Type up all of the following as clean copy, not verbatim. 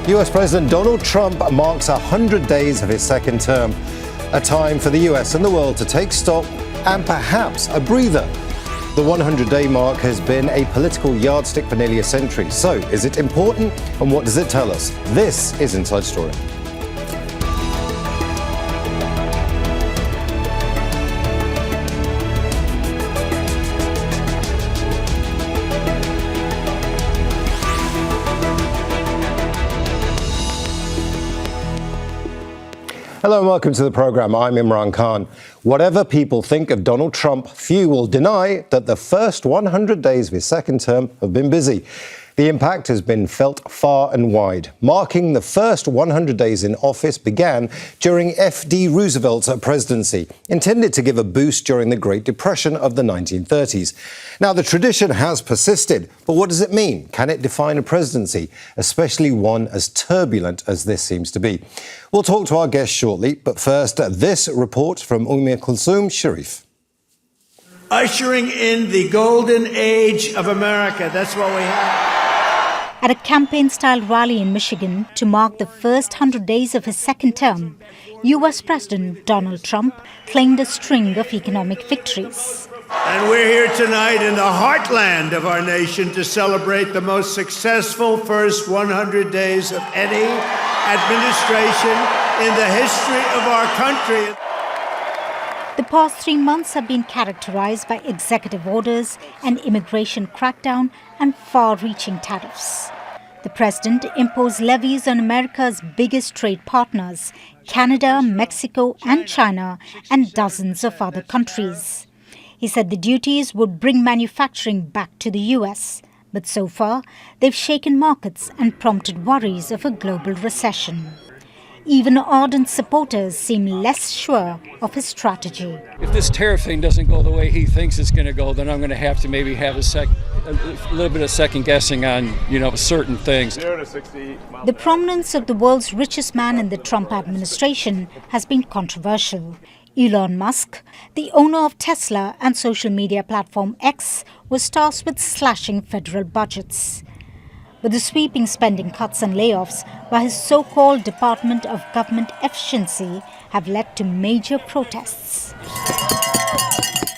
US President Donald Trump marks 100 days of his second term, a time for the US and the world to take stock and perhaps a breather. The 100-day mark has been a political yardstick for nearly a century. So, is it important and what does it tell us? This is Inside Story. Hello and welcome to the programme. I'm Imran Khan. Whatever people think of Donald Trump, few will deny that the first 100 days of his second term have been busy. The impact has been felt far and wide. Marking the first 100 days in office began during F.D. Roosevelt's presidency, intended to give a boost during the Great Depression of the 1930s. Now, the tradition has persisted, but what does it mean? Can it define a presidency, especially one as turbulent as this seems to be? We'll talk to our guest shortly, but first, this report from Kulthum Sharif. Ushering in the golden age of America. That's what we have. At a campaign-style rally in Michigan to mark the first 100 days of his second term, U.S. President Donald Trump claimed a string of economic victories. And we're here tonight in the heartland of our nation to celebrate the most successful first 100 days of any administration in the history of our country. The past 3 months have been characterized by executive orders, an immigration crackdown, and far-reaching tariffs. The president imposed levies on America's biggest trade partners, Canada, Mexico, and China, and dozens of other countries. He said the duties would bring manufacturing back to the U.S., but so far, they've shaken markets and prompted worries of a global recession. Even ardent supporters seem less sure of his strategy. If this tariff thing doesn't go the way he thinks it's going to go, then I'm going to have to maybe have a little bit of second guessing on, certain things. The prominence of the world's richest man in the Trump administration has been controversial. Elon Musk, the owner of Tesla and social media platform X, was tasked with slashing federal budgets. But the sweeping spending cuts and layoffs by his so-called Department of Government Efficiency have led to major protests.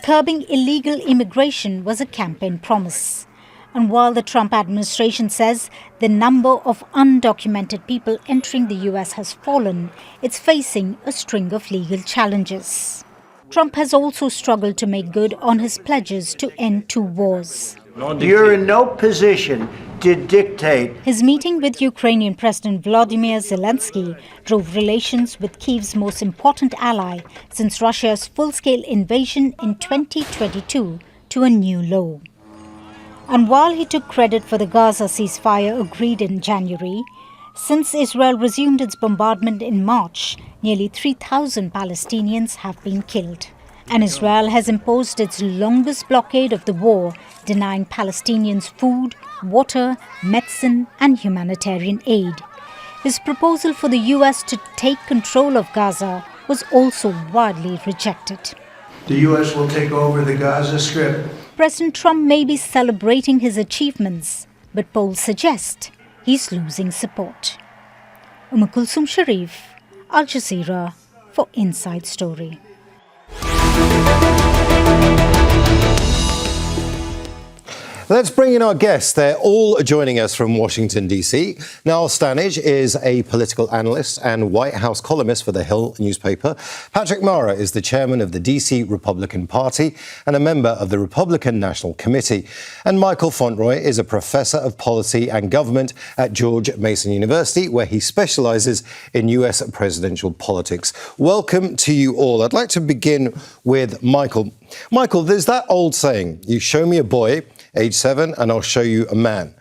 Curbing illegal immigration was a campaign promise. And while the Trump administration says the number of undocumented people entering the U.S. has fallen, it's facing a string of legal challenges. Trump has also struggled to make good on his pledges to end 2 wars. You're in no position to dictate. His meeting with Ukrainian President Volodymyr Zelensky drove relations with Kyiv's most important ally since Russia's full-scale invasion in 2022 to a new low. And while he took credit for the Gaza ceasefire agreed in January, since Israel resumed its bombardment in March, nearly 3,000 Palestinians have been killed. And Israel has imposed its longest blockade of the war, denying Palestinians food, water, medicine, and humanitarian aid. His proposal for the U.S. to take control of Gaza was also widely rejected. The U.S. will take over the Gaza Strip. President Trump may be celebrating his achievements, but polls suggest he's losing support. Kulthum Sharif, Al Jazeera, for Inside Story. Let's bring in our guests. They're all joining us from Washington, D.C. Niall Stanage is a political analyst and White House columnist for The Hill newspaper. Patrick Mara is the chairman of the D.C. Republican Party and a member of the Republican National Committee. And Michael Fauntroy is a professor of policy and government at George Mason University, where he specialises in U.S. presidential politics. Welcome to you all. I'd like to begin with Michael. Michael, there's that old saying, you show me a boy, age 7, and I'll show you a man.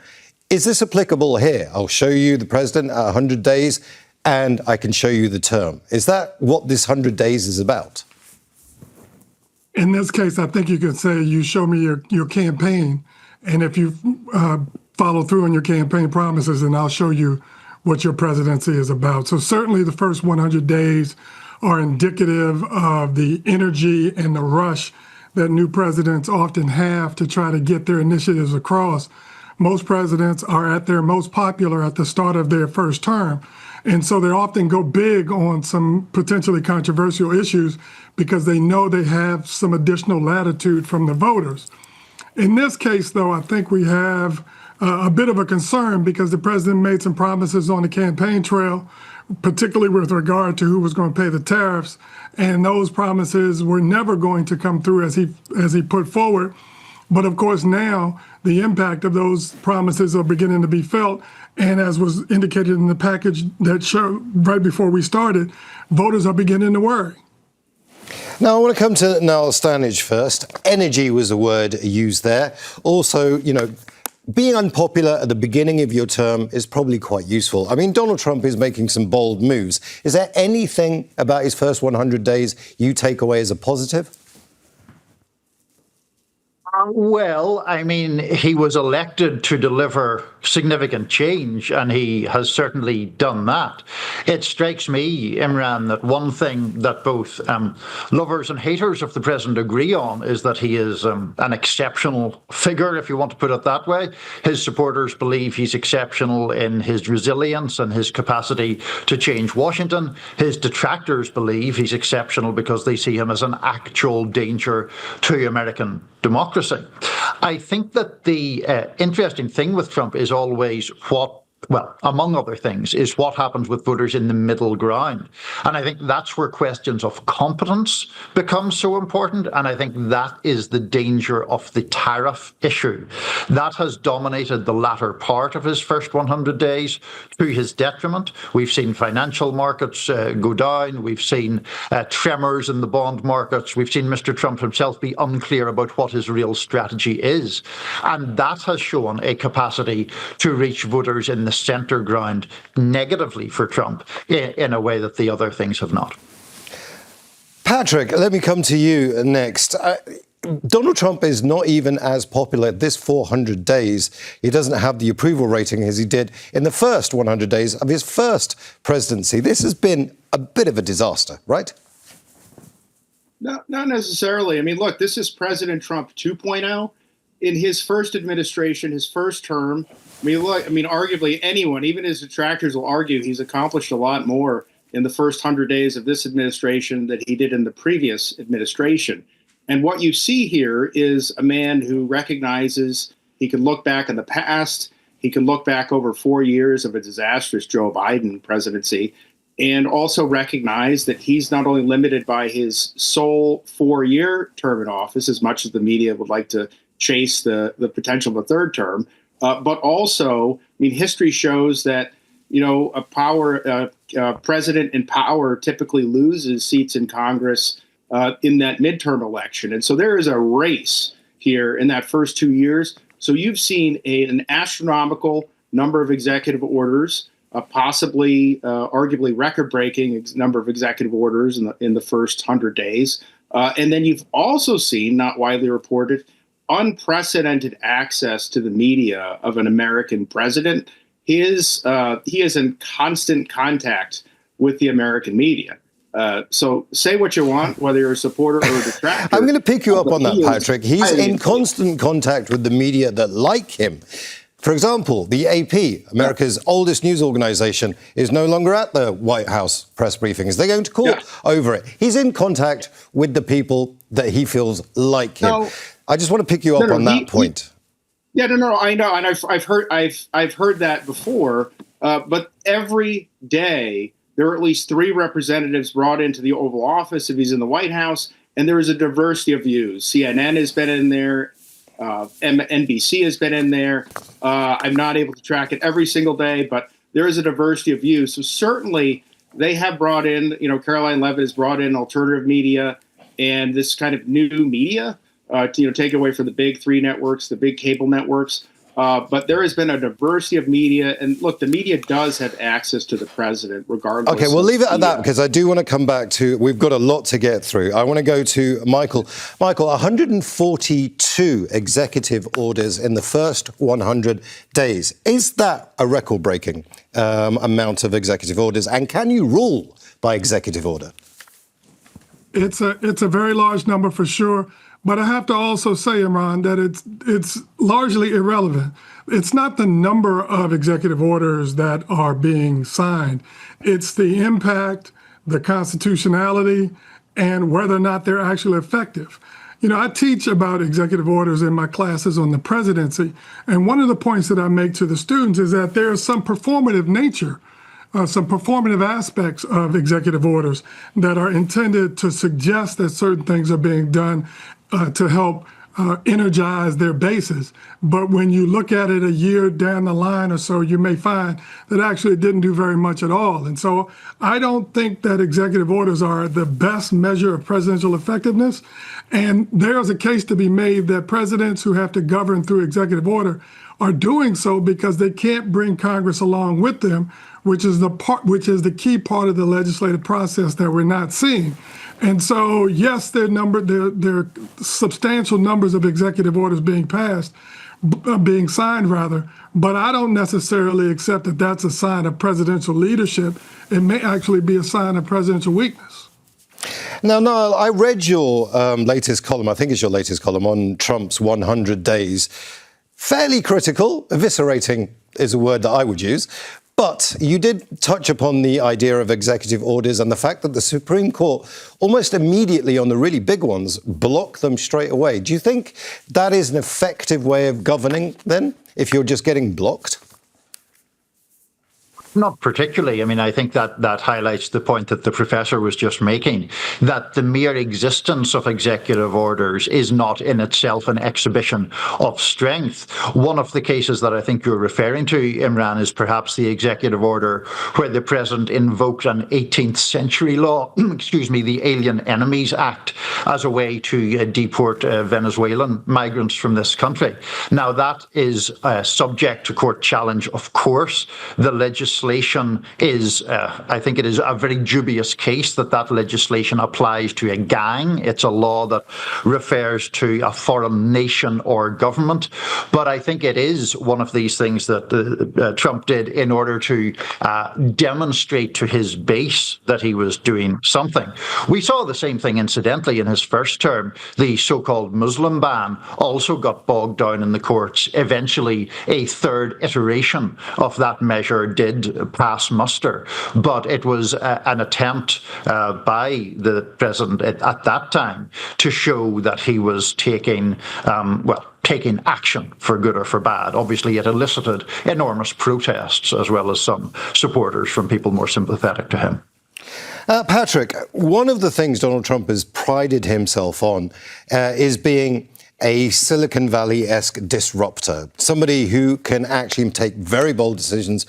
Is this applicable here? I'll show you the president at 100 days and I can show you the term. Is that what this 100 days is about? In this case, I think you could say you show me your campaign, and if you follow through on your campaign promises, and I'll show you what your presidency is about. So certainly the first 100 days are indicative of the energy and the rush that new presidents often have to try to get their initiatives across. most presidents are at their most popular at the start of their first term. And so they often go big on some potentially controversial issues because they know they have some additional latitude from the voters. In this case, though, I think we have a bit of a concern because the president made some promises on the campaign trail, particularly with regard to who was going to pay the tariffs. And those promises were never going to come through as he put forward. But of course, now the impact of those promises are beginning to be felt. And as was indicated in the package that showed right before we started, voters are beginning to worry. Now, I want to come to Niall Stanage first. Energy was a word used there. Also, being unpopular at the beginning of your term is probably quite useful. I mean, Donald Trump is making some bold moves. Is there anything about his first 100 days you take away as a positive? Well, I mean, he was elected to deliver significant change, and he has certainly done that. It strikes me, Imran, that one thing that both lovers and haters of the president agree on is that he is an exceptional figure, if you want to put it that way. His supporters believe he's exceptional in his resilience and his capacity to change Washington. His detractors believe he's exceptional because they see him as an actual danger to American democracy. I think that the interesting thing with Trump is always among other things, is what happens with voters in the middle ground. And I think that's where questions of competence become so important. And I think that is the danger of the tariff issue. That has dominated the latter part of his first 100 days to his detriment. We've seen financial markets go down. We've seen tremors in the bond markets. We've seen Mr. Trump himself be unclear about what his real strategy is. And that has shown a capacity to reach voters in the centre ground negatively for Trump in a way that the other things have not. Patrick, let me come to you next. Donald Trump is not even as popular this 400 days. He doesn't have the approval rating as he did in the first 100 days of his first presidency. This has been a bit of a disaster, right? No, not necessarily. I mean, look, this is President Trump 2.0. In his first administration, his first term, arguably anyone, even his detractors will argue he's accomplished a lot more in the first 100 days of this administration than he did in the previous administration. And what you see here is a man who recognizes he can look back in the past, he can look back over 4 years of a disastrous Joe Biden presidency, and also recognize that he's not only limited by his sole 4-year term in office, as much as the media would like to chase the potential of a third term, but also, history shows that, a president in power typically loses seats in Congress in that midterm election. And so there is a race here in that first 2 years. So you've seen an astronomical number of executive orders, possibly, arguably record-breaking number of executive orders in the first 100 days. And then you've also seen, not widely reported, unprecedented access to the media of an American president. He is in constant contact with the American media. So say what you want, whether you're a supporter or a detractor. I'm going to pick you up on that, Patrick. He's in constant contact with the media that like him. For example, the AP, America's oldest news organization, is no longer at the White House press briefings. They're going to court over it. He's in contact with the people that he feels like him. No, I just want to pick you up on that point. I know, and I've heard that before. But every day there are at least 3 representatives brought into the Oval Office if he's in the White House, and there is a diversity of views. CNN has been in there. NBC has been in there. I'm not able to track it every single day, but there is a diversity of views. So certainly they have brought in, Caroline Leavitt has brought in alternative media and this kind of new media to take away from the big 3 networks, the big cable networks. But there has been a diversity of media. And look, the media does have access to the president, regardless. OK, we'll leave it at that, because I do want to come back to, we've got a lot to get through. I want to go to Michael. Michael, 142 executive orders in the first 100 days. Is that a record-breaking amount of executive orders? And can you rule by executive order? It's a very large number for sure. But I have to also say, Imran, that it's largely irrelevant. It's not the number of executive orders that are being signed. It's the impact, the constitutionality, and whether or not they're actually effective. You know, I teach about executive orders in my classes on the presidency, and one of the points that I make to the students is that there is some performative nature, some performative aspects of executive orders that are intended to suggest that certain things are being done to help energize their bases. But when you look at it a year down the line or so, you may find that actually it didn't do very much at all. And so I don't think that executive orders are the best measure of presidential effectiveness. And there's a case to be made that presidents who have to govern through executive order are doing so because they can't bring Congress along with them, which is the key part of the legislative process that we're not seeing. And so, yes, there are substantial numbers of executive orders being passed, being signed rather, but I don't necessarily accept that that's a sign of presidential leadership. It may actually be a sign of presidential weakness. Now, Niall, I read your latest column, I think it's your latest column, on Trump's 100 days. Fairly critical, eviscerating is a word that I would use. But you did touch upon the idea of executive orders and the fact that the Supreme Court almost immediately on the really big ones blocked them straight away. Do you think that is an effective way of governing then, if you're just getting blocked? Not particularly. I mean, I think that highlights the point that the professor was just making, that the mere existence of executive orders is not in itself an exhibition of strength. One of the cases that I think you're referring to, Imran, is perhaps the executive order where the president invoked an 18th century law, the Alien Enemies Act, as a way to deport Venezuelan migrants from this country. Now, that is subject to court challenge, of course. The legislation is, I think it is a very dubious case that legislation applies to a gang. It's a law that refers to a foreign nation or government. But I think it is one of these things that Trump did in order to demonstrate to his base that he was doing something. We saw the same thing, incidentally, in his first term. The so-called Muslim ban also got bogged down in the courts. Eventually, a third iteration of that measure did pass muster, but it was an attempt by the president at that time to show that he was taking action for good or for bad. Obviously, it elicited enormous protests as well as some supporters from people more sympathetic to him. Patrick, one of the things Donald Trump has prided himself on is being a Silicon Valley-esque disruptor, somebody who can actually take very bold decisions,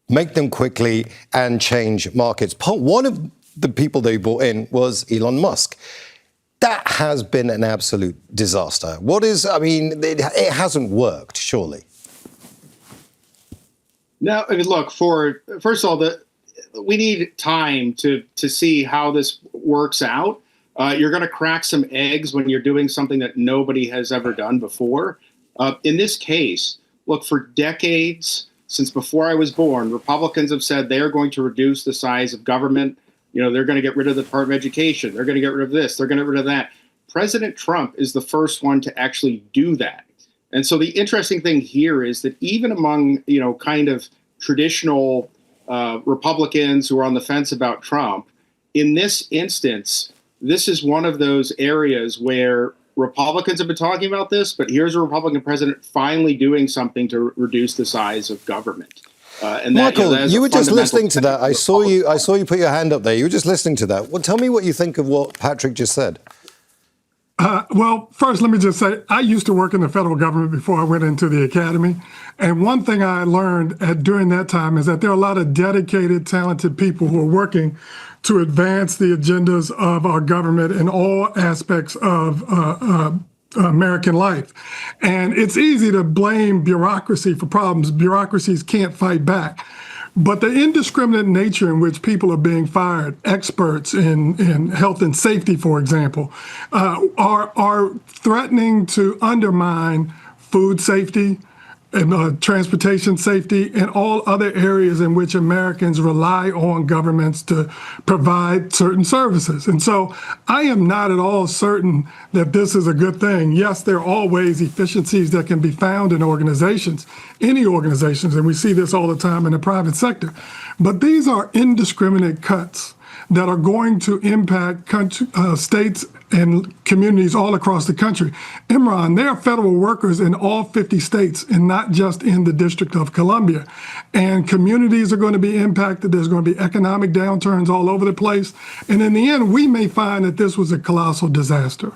make them quickly and change markets. One of the people they brought in was Elon Musk. That has been an absolute disaster. It hasn't worked, surely. No, I mean, look, first of all, we need time to see how this works out. You're going to crack some eggs when you're doing something that nobody has ever done before. In this case, look, for decades, since before I was born, Republicans have said they are going to reduce the size of government. You know, they're going to get rid of the Department of Education. They're going to get rid of this. They're going to get rid of that. President Trump is the first one to actually do that. And so the interesting thing here is that even among, kind of traditional Republicans who are on the fence about Trump, in this instance, this is one of those areas where Republicans have been talking about this, but here's a Republican president finally doing something to reduce the size of government. Michael, you were just listening to that. I saw you put your hand up there. You were just listening to that. Well, tell me what you think of what Patrick just said. Well, first, let me just say, I used to work in the federal government before I went into the academy. And one thing I learned during that time is that there are a lot of dedicated, talented people who are working to advance the agendas of our government in all aspects of American life. And it's easy to blame bureaucracy for problems. Bureaucracies can't fight back. But the indiscriminate nature in which people are being fired, experts in health and safety, for example, are threatening to undermine food safety, and transportation safety, and all other areas in which Americans rely on governments to provide certain services. And so I am not at all certain that this is a good thing. Yes, there are always efficiencies that can be found in organizations, any organizations, and we see this all the time in the private sector. But these are indiscriminate cuts that are going to impact states and communities all across the country. Imran, there are federal workers in all 50 states and not just in the District of Columbia. And communities are going to be impacted. There's going to be economic downturns all over the place. And in the end, we may find that this was a colossal disaster.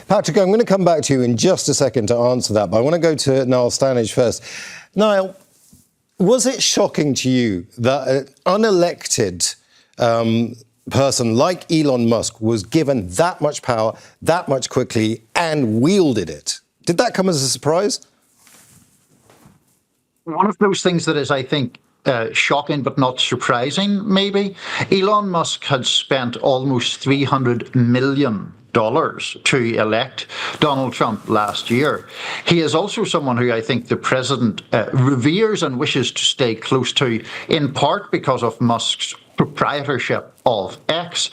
Patrick, I'm going to come back to you in just a second to answer that, but I want to go to Niall Stanage first. Niall, was it shocking to you that an unelected person like Elon Musk was given that much power, that much quickly, and wielded it? Did that come as a surprise? One of those things that is, I think, shocking but not surprising, maybe. Elon Musk had spent almost $300 million to elect Donald Trump last year. He is also someone who I think the president reveres and wishes to stay close to, in part because of Musk's proprietorship of X.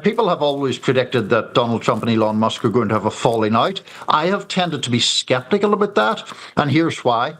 People have always predicted that Donald Trump and Elon Musk are going to have a falling out. I have tended to be skeptical about that, and here's why.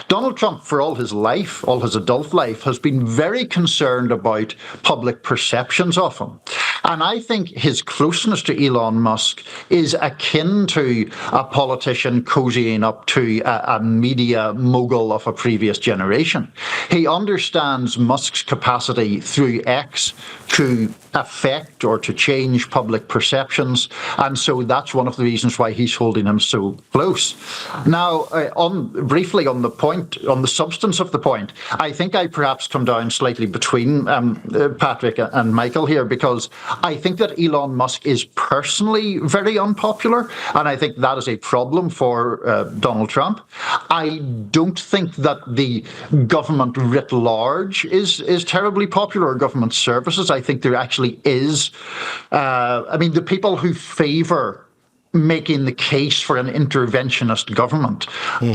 Donald Trump, for all his life, all his adult life, has been very concerned about public perceptions of him. And I think his closeness to Elon Musk is akin to a politician cozying up to a media mogul of a previous generation. He understands Musk's capacity through X to affect or to change public perceptions. And so that's one of the reasons why he's holding him so close. Now, briefly on the point, on the substance of the point, I think I perhaps come down slightly between Patrick and Michael here, because I think that Elon Musk is personally very unpopular, and I think that is a problem for Donald Trump. I don't think that the government writ large is terribly popular, or government services. I think there actually is. The people who favour making the case for an interventionist government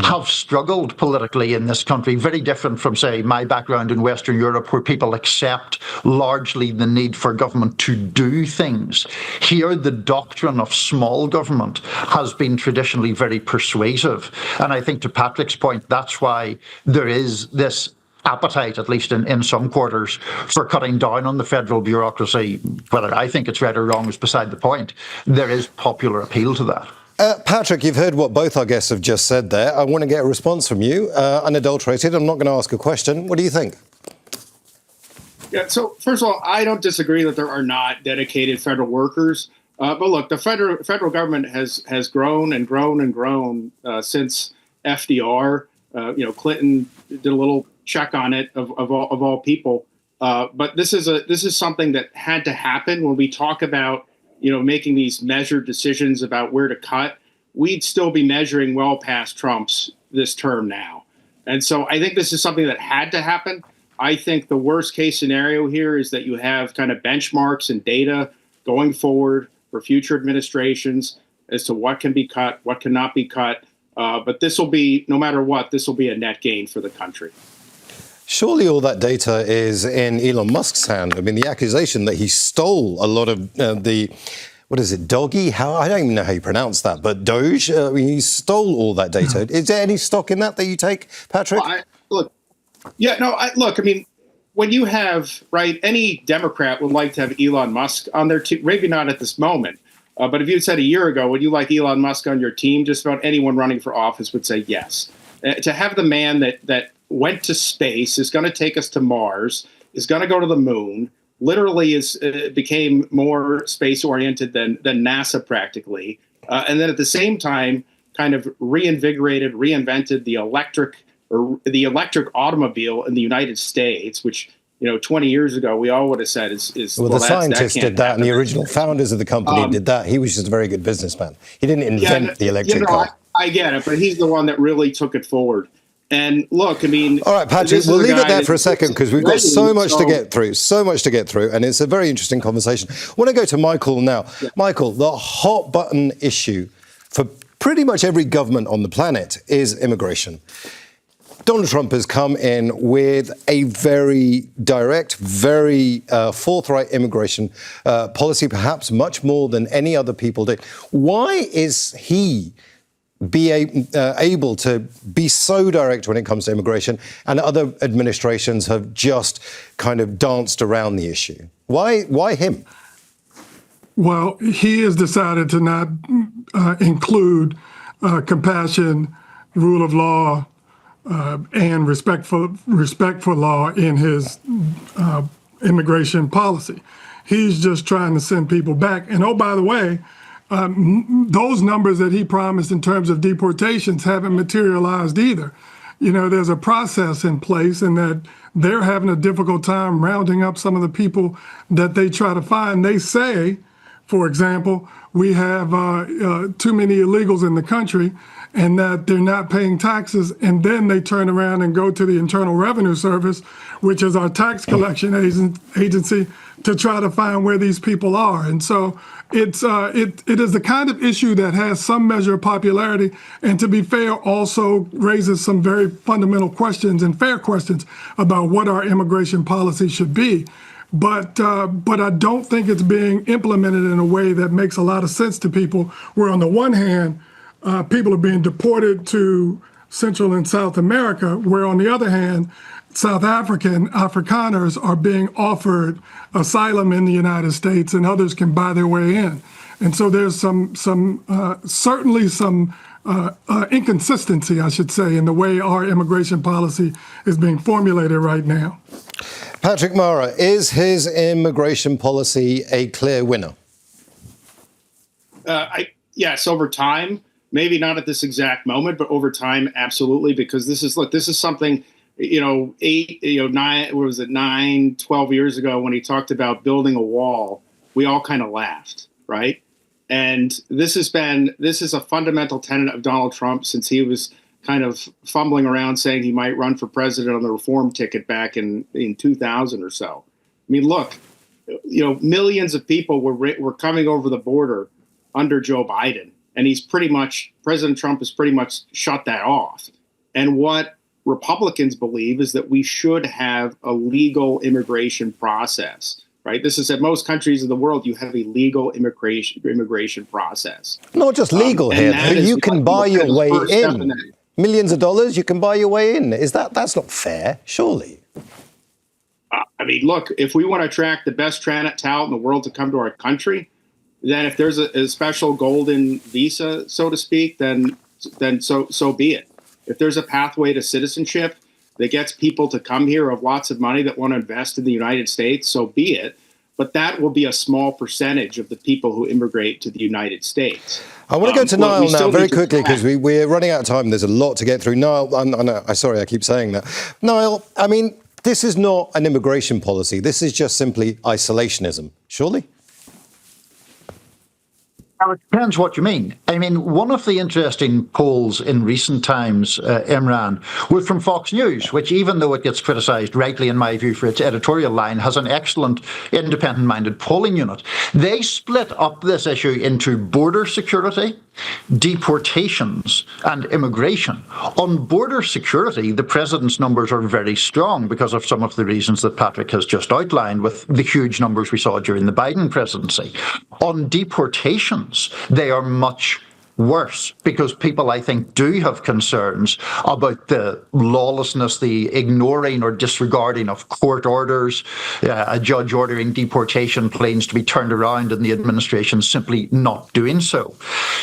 have struggled politically in this country, very different from, say, my background in Western Europe, where people accept largely the need for government to do things. Here, the doctrine of small government has been traditionally very persuasive. And I think, to Patrick's point, that's why there is this appetite, at least in some quarters, for cutting down on the federal bureaucracy. Whether I think it's right or wrong is beside the point. There is popular appeal to that. Patrick, you've heard what both our guests have just said there. I want to get a response from you, unadulterated. I'm not going to ask a question. What do you think? Yeah, so first of all, I don't disagree that there are not dedicated federal workers. But look, the federal government has grown and grown and grown since FDR. Clinton did a little check on it of all people. But this is something that had to happen. When we talk about, making these measured decisions about where to cut, we'd still be measuring well past Trump's this term now. And so I think this is something that had to happen. I think the worst case scenario here is that you have kind of benchmarks and data going forward for future administrations as to what can be cut, what cannot be cut. But this will be, no matter what, this will be a net gain for the country. Surely all that data is in Elon Musk's hand. I mean, the accusation that he stole a lot of Doggy? I don't even know how you pronounce that, but Doge, he stole all that data. Is there any stock in that you take, Patrick? When you have, any Democrat would like to have Elon Musk on their team, maybe not at this moment, but if you had said a year ago, would you like Elon Musk on your team? Just about anyone running for office would say yes. To have the man that went to space, is going to take us to Mars, is going to go to the moon, literally became more space-oriented than NASA practically, and then at the same time kind of reinvented the electric automobile in the United States, which 20 years ago we all would have said is the scientists did that, and the original founders of the company did that. He was just a very good businessman. He didn't invent the electric car. I get it, but he's the one that really took it forward. And look, all right, Patrick, we'll leave it there for a second because we've got so much to get through, and it's a very interesting conversation. I want to go to Michael now. Yeah. Michael, the hot button issue for pretty much every government on the planet is immigration. Donald Trump has come in with a very direct, very forthright immigration policy, perhaps much more than any other people did. Why is he able to be so direct when it comes to immigration, and other administrations have just kind of danced around the issue? Why him? Well, he has decided to not include compassion, rule of law, and respect for law in his immigration policy. He's just trying to send people back. And oh, by the way, those numbers that he promised in terms of deportations haven't materialized either. You know, there's a process in place, and that they're having a difficult time rounding up some of the people that they try to find. They say, for example, we have too many illegals in the country, and that they're not paying taxes, and then they turn around and go to the Internal Revenue Service, which is our tax collection agency, to try to find where these people are. And so it is the kind of issue that has some measure of popularity, and to be fair, also raises some very fundamental questions and fair questions about what our immigration policy should be. But I don't think it's being implemented in a way that makes a lot of sense to people, where on the one hand, people are being deported to Central and South America, where on the other hand, South Afrikaners are being offered asylum in the United States, and others can buy their way in. And so there's certainly some inconsistency, I should say, in the way our immigration policy is being formulated right now. Patrick Mara, is his immigration policy a clear winner? Yes, over time. Maybe not at this exact moment, but over time, absolutely. Because this is something, 12 years ago when he talked about building a wall, we all kind of laughed, right? And this is a fundamental tenet of Donald Trump since he was kind of fumbling around saying he might run for president on the reform ticket back in 2000 or so. I mean, look, millions of people were coming over the border under Joe Biden. And President Trump has pretty much shut that off. And what Republicans believe is that we should have a legal immigration process, right? This is at most countries in the world, you have a legal immigration process. Not just legal here. You can buy your way in. Millions of dollars, you can buy your way in. That's not fair, surely? I mean, look, if we want to attract the best talent in the world to come to our country, then if there's a special golden visa, so to speak, then so be it. If there's a pathway to citizenship that gets people to come here who have lots of money that want to invest in the United States, so be it. But that will be a small percentage of the people who immigrate to the United States. I want to go to Niall now very quickly, because we're running out of time. There's a lot to get through. Niall, I'm sorry, I keep saying that. Niall, I mean, this is not an immigration policy. This is just simply isolationism, surely? Well, it depends what you mean. I mean, one of the interesting polls in recent times, Imran, was from Fox News, which, even though it gets criticised rightly, in my view, for its editorial line, has an excellent independent-minded polling unit. They split up this issue into border security, deportations, and immigration. On border security, the president's numbers are very strong because of some of the reasons that Patrick has just outlined, with the huge numbers we saw during the Biden presidency. On deportations, they are much worse, because people, I think, do have concerns about the lawlessness, the ignoring or disregarding of court orders, a judge ordering deportation planes to be turned around and the administration simply not doing so.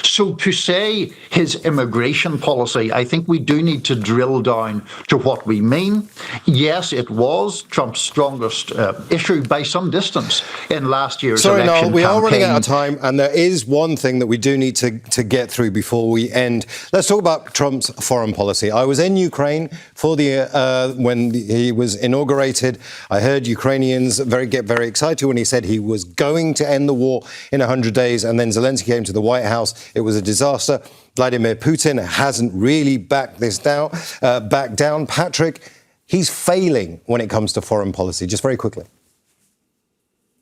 So to say his immigration policy, I think we do need to drill down to what we mean. Yes, it was Trump's strongest issue by some distance in last year's election campaign. Sorry, Noel, we are running out of time, and there is one thing that we do need to get through before we end. Let's talk about Trump's foreign policy. I was in Ukraine for when he was inaugurated. I heard Ukrainians get very excited when he said he was going to end the war in 100 days, and then Zelensky came to the White House. It was a disaster. Vladimir Putin hasn't really backed down. Patrick, he's failing when it comes to foreign policy. Just very quickly.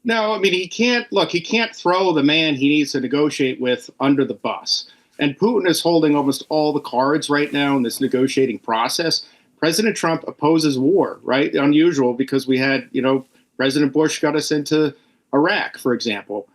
No, I mean, he can't throw the man he needs to negotiate with under the bus. And Putin is holding almost all the cards right now in this negotiating process. President Trump opposes war, right? Unusual, because we had, President Bush got us into Iraq, for example.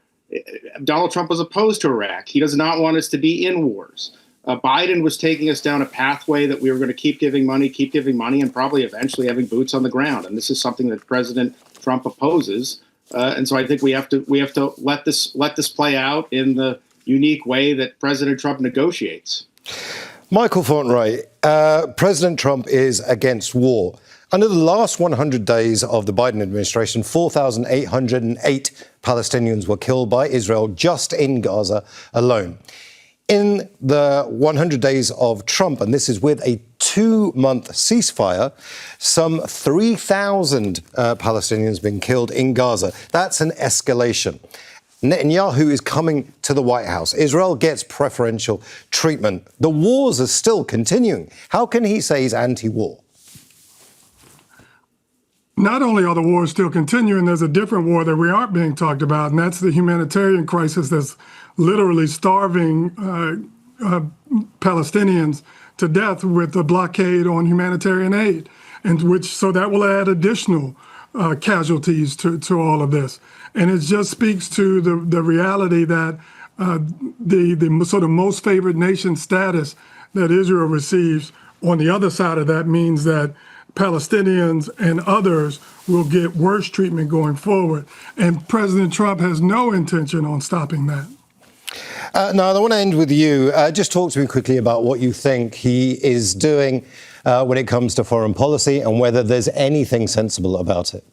Donald Trump was opposed to Iraq. He does not want us to be in wars. Biden was taking us down a pathway that we were going to keep giving money, and probably eventually having boots on the ground. And this is something that President Trump opposes. And so I think we have to let this play out in the unique way that President Trump negotiates. Michael Fauntroy, President Trump is against war. Under the last 100 days of the Biden administration, 4,808 Palestinians were killed by Israel just in Gaza alone. In the 100 days of Trump, and this is with a 2-month ceasefire, some 3,000 Palestinians been killed in Gaza. That's an escalation. Netanyahu is coming to the White House. Israel gets preferential treatment. The wars are still continuing. How can he say he's anti-war? Not only are the wars still continuing, there's a different war that we aren't being talked about, and that's the humanitarian crisis that's literally starving Palestinians to death with the blockade on humanitarian aid, so that will add additional casualties to all of this. And it just speaks to the reality that the sort of most favored nation status that Israel receives on the other side of that means that Palestinians and others will get worse treatment going forward. And President Trump has no intention on stopping that. Niall, I want to end with you. Just talk to me quickly about what you think he is doing when it comes to foreign policy and whether there's anything sensible about it.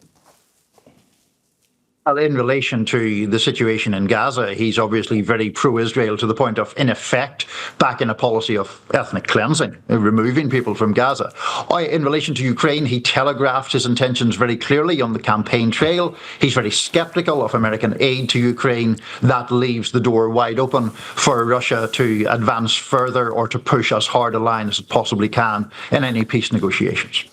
Well, in relation to the situation in Gaza, he's obviously very pro-Israel to the point of, in effect, backing a policy of ethnic cleansing, removing people from Gaza. In relation to Ukraine, he telegraphed his intentions very clearly on the campaign trail. He's very sceptical of American aid to Ukraine. That leaves the door wide open for Russia to advance further or to push as hard a line as it possibly can in any peace negotiations.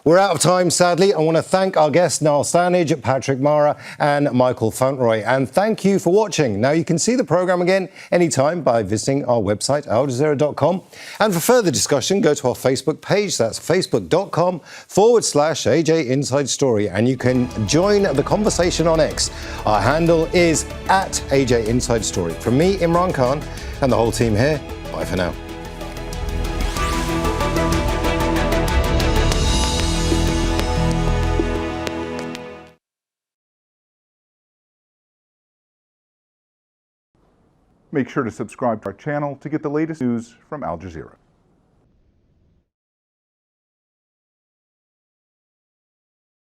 We're out of time, sadly. I want to thank our guests, Niall Stanage, Patrick Mara and Michael Fauntroy. And thank you for watching. Now, you can see the programme again anytime by visiting our website, aljazeera.com. And for further discussion, go to our Facebook page. That's facebook.com/AJ Inside Story. And you can join the conversation on X. Our handle is @AJ Inside Story. From me, Imran Khan, and the whole team here, bye for now. Make sure to subscribe to our channel to get the latest news from Al Jazeera.